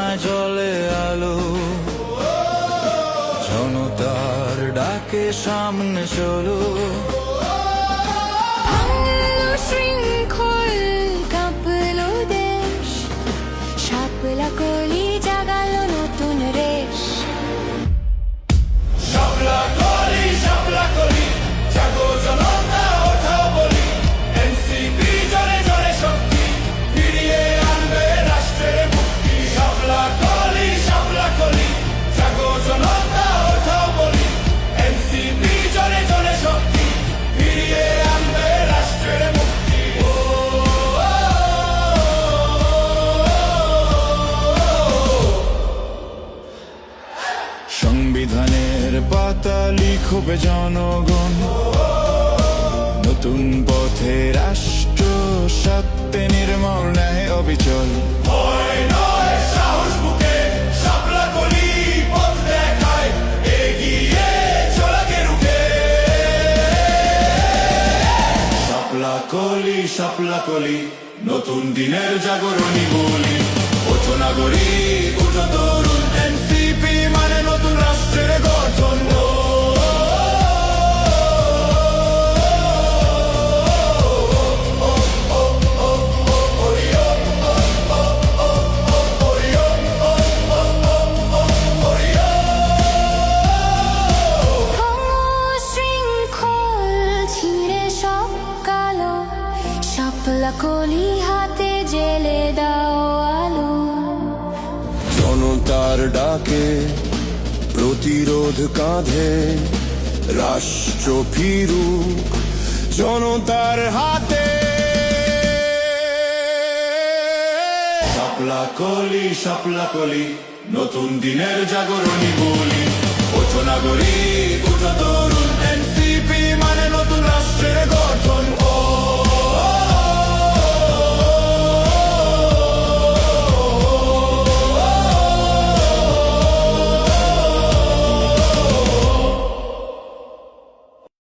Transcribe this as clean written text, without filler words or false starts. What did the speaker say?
আয়নায় জ্বলে আলো, জনতার ডাকে সামনে চলো। ভাঙলো শৃঙ্খল, কাঁপলো দেশ, শাপলা কলি জাগালো নতুন রেশ। শাপলা কলি, জাগো জনতা, ওঠো বলি, এনসিপি জোরে জোরে শক্তি, ফিরিয়ে আনবে রাষ্ট্রের মুক্তি। শাপলা কলি, জাগো জনতা, ওঠো বলি, এনসিপি জোরে জোরে শক্তি, ফিরিয়ে আনবে রাষ্ট্রের মুক্তি। সংবিধানের পাতা লিখবে জনগণ, নতুন পথে রাষ্ট্র সত্যে নির্মল ন্যায় অবিচল। ভয় নয়, সাহস বুকে শাপলা কলি পথ দেখায়, এগিয়ে চলাকে রুখে। শাপলা কলি, নতুন দিনের জাগরণী বলি, ওঠো নাগরিক, ওঠো তরুণ, এনসিপি মানে নতুন রাষ্ট্রের গঠন। ভাঙো শৃঙ্খল, ছিঁড়ে সব কালো, শাপলা কলি হাতে জেলে দাও আলো। জনতার ডাকে প্রতিরোধ কাঁধে, রাষ্ট্র ফিরুক জনতার হাতে। শাপলা কলি, নতুন দিনের জাগরণী বলি, ওঠো নাগরিক, ওঠো তো